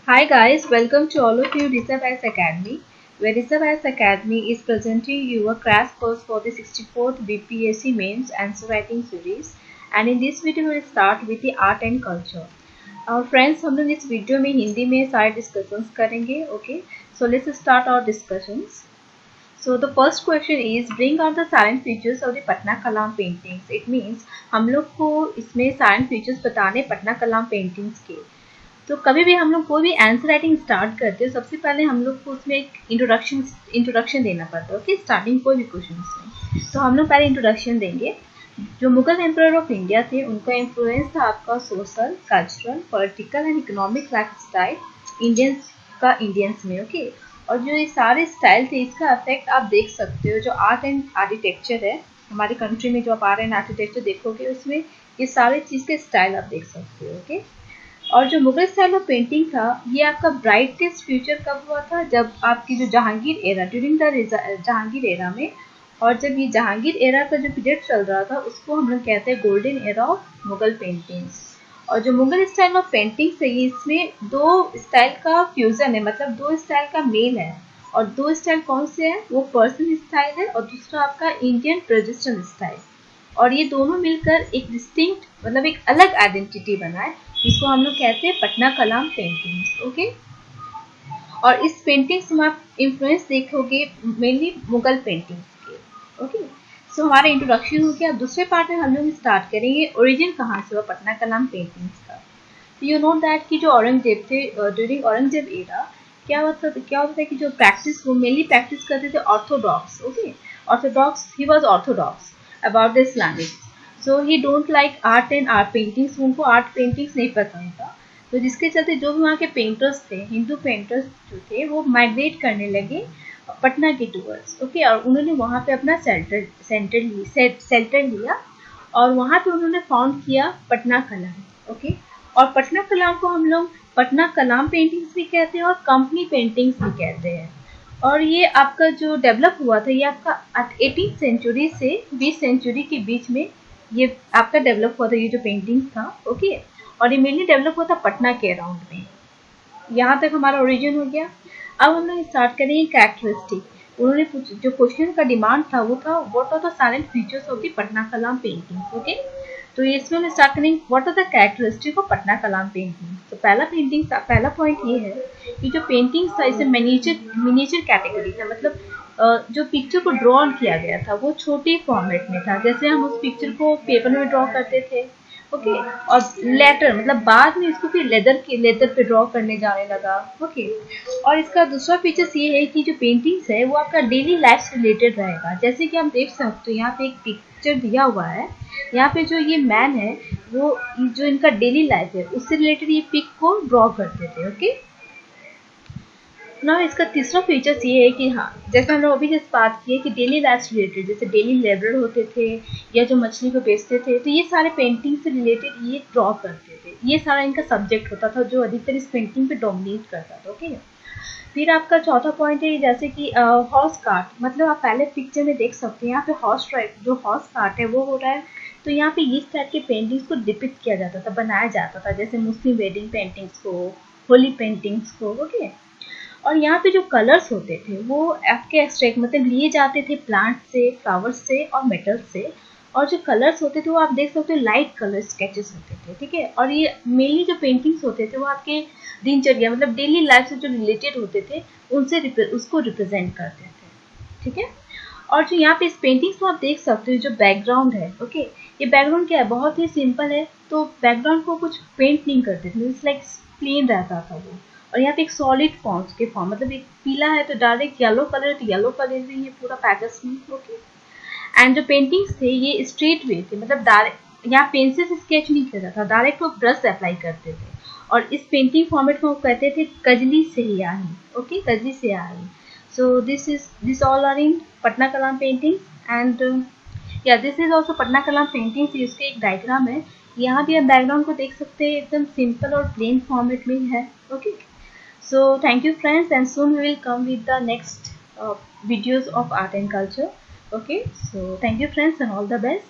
Hi guys, welcome to all of you Reserve Academy, where Reserve Academy is presenting you a crash course for the 64th BPSC Mains Answer Writing Series. And in this video, we'll start with the art and culture. Friends, हम लोग इस video में हिंदी में सारे discussions करेंगे. Okay, so let's start our discussions. So the first question is bring out the silent features of the Patna Kalam paintings. It means हम लोग को इसमें silent features बताने पटना कलाम paintings के. तो कभी भी हम लोग कोई भी आंसर राइटिंग स्टार्ट करते हैं, सबसे पहले हम लोग को उसमें एक इंट्रोडक्शन देना पड़ता है. ओके, स्टार्टिंग कोई भी क्वेश्चन में तो हम लोग पहले इंट्रोडक्शन देंगे. जो मुगल एम्पायर ऑफ इंडिया थे, उनका इन्फ्लुएंस था आपका social, cultural, political and economic life style Indians में. ओके, और जो ये सारे स्टाइल थे, इसका इफेक्ट आप देख सकते हो. जो आर्ट एंड आर्किटेक्चर है हमारी कंट्री में, जो आप आर्ट एंड आर्किटेक्चर देखोगे उसमें ये सारे चीज़ के स्टाइल आप देख सकते हो. ओके, और जो मुगल स्टाइल ऑफ पेंटिंग था, ये आपका ब्राइटेस्ट फ्यूचर कब हुआ था? जब आपकी जो Jahangir era, during the Jahangir era में. और जब ये जहांगीर एरा का जो पीरियड चल रहा था, उसको हम लोग कहते हैं golden era of Mughal paintings. और जो मुगल स्टाइल ऑफ पेंटिंग्स है, ये इसमें दो स्टाइल का फ्यूजन है, मतलब दो स्टाइल का मेल है. और दो स्टाइल कौन से हैं? वो पर्सन स्टाइल है और दूसरा आपका इंडियन ट्रेडिशनल स्टाइल. और ये दोनों मिलकर एक डिस्टिंक्ट, मतलब एक अलग आइडेंटिटी बनाए, जिसको हम लोग कहते हैं पटना कलाम पेंटिंग्स. ओके, और इस पेंटिंग्स में आप इन्फ्लुएंस देखोगे मेनली मुगल पेंटिंग्स के. ओके, सो हमारा इंट्रोडक्शन हो गया. अब दूसरे पार्ट में हम लोग स्टार्ट करेंगे ओरिजिन कहाँ से हुआ पटना कलाम पेंटिंग्स का. यू नो दैट कि जो औरंगजेब थे, ड्यूरिंग औरंगजेब एरा क्या होता था कि जो प्रैक्टिस, वो मेनली प्रैक्टिस करते थे Orthodox. Okay, Orthodox, he was Orthodox about the Islamic. So he don't like art and art paintings. उनको आर्ट पेंटिंग्स नहीं पसंद था. तो जिसके चलते जो भी वहाँ के पेंटर्स थे, हिंदू पेंटर्स जो थे, वो माइग्रेट करने लगे पटना के टूवर्ड्स. ओके, और उन्होंने वहाँ पे अपना सेल्टर लिया और वहाँ पे उन्होंने फाउंड किया पटना कलाम. ओके, और पटना कलाम को हम लोग पटना कलाम पेंटिंग्स भी कहते हैं और कंपनी पेंटिंग्स भी कहते हैं. और ये आपका जो डेवलप हुआ था, ये आपका 18th सेंचुरी से 20th सेंचुरी के बीच में ये आपका डेवलप हुआ था, ये जो पेंटिंग था. ओके, और ये मेनली डेवलप हुआ था पटना के अराउंड में. यहाँ तक हमारा ओरिजिन हो गया. अब हम लोग स्टार्ट करेंगे कैरेक्टरिस्टिक. उन्होंने जो क्वेश्चन का डिमांड था वो था what are the silent features of the Patna Kalam painting. Okay, तो इसमें हम स्टार्ट करेंगे what are the characteristic of Patna Kalam painting. तो पहला पॉइंट ये है कि जो पेंटिंग था, इसे मिनिएचर कैटेगरी था. मतलब जो पिक्चर को ड्रॉ किया गया था वो छोटे फॉर्मेट में था. जैसे हम उस पिक्चर को पेपर में ड्रॉ करते थे. ओके, और लेटर मतलब बाद में इसको फिर लेदर पे ड्रॉ करने जाने लगा. ओके, और इसका दूसरा फीचर्स ये है कि जो पेंटिंग्स है वो आपका डेली लाइफ से रिलेटेड रहेगा. जैसे कि हम देख सकते हो, यहाँ पे एक पिक्चर दिया हुआ है. यहाँ पे जो ये मैन है, वो जो इनका डेली लाइफ है उससे रिलेटेड ये पिक को ड्रॉ करते थे. ओके, ना इसका तीसरा फीचर्स ये है कि हाँ, जैसे हम लोग अभी जिस बात की है कि डेली लाइफ से रिलेटेड, जैसे डेली लेबर होते थे या जो मछली को बेचते थे, तो ये सारे पेंटिंग से रिलेटेड ये ड्रॉ करते थे. ये सारा इनका सब्जेक्ट होता था जो अधिकतर इस पेंटिंग पे डोमिनेट करता था. ओके, फिर आपका चौथा पॉइंट है जैसे कि हॉर्स कार्ट. मतलब आप पहले पिक्चर में देख सकते हैं, यहाँ पे जो हॉर्स कार्ट है वो हो रहा है. तो यहाँ पे इस टाइप के पेंटिंग्स को डिपिक्ट किया जाता था, बनाया जाता था, जैसे मुस्लिम वेडिंग पेंटिंग्स को, होली पेंटिंग्स को. ओके, और यहाँ पे जो कलर्स होते थे वो आपके एक्सट्रैक्ट मतलब लिए जाते थे प्लांट से, फ्लावर्स से और मेटल से. और जो कलर्स होते थे वो आप देख सकते हो लाइट कलर स्केचेस होते थे. ठीक है, और ये मेनली जो पेंटिंग्स होते थे वो आपके दिनचर्या मतलब डेली लाइफ से जो रिलेटेड होते थे उनसे उसको रिप्रेजेंट करते थे. ठीक है, और जो यहाँ पे इस पेंटिंग्स को आप देख सकते हो, जो बैकग्राउंड है. ओके, ये बैकग्राउंड क्या है? बहुत ही सिंपल है. तो बैकग्राउंड को कुछ पेंट नहीं करते थे, इट्स लाइक प्लेन रहता था वो. और यहाँ पे एक सॉलिड फॉर्म मतलब एक पीला है तो डायरेक्ट येलो कलर, तो येलो कलर में ये पूरा पैटर्स में. ओके, एंड जो पेंटिंग्स थे ये स्ट्रेट वे थे, मतलब डायरेक्ट यहाँ पेंसिल से स्केच नहीं किया जाता, डायरेक्ट वो ब्रश अप्लाई करते थे. और इस पेंटिंग फॉर्मेट को कहते थे कजली स्याही. ओके, कजली स्याही. So this all are in Patna Kalam paintings. And या this is also Patna Kalam paintings. इसके एक डायग्राम है, यहाँ भी आप बैकग्राउंड को देख सकते हैं, एकदम सिंपल और प्लेन फॉर्मेट में है. Okay, so thank you friends, and soon we will come with the next videos of art and culture. Okay, so thank you friends and all the best.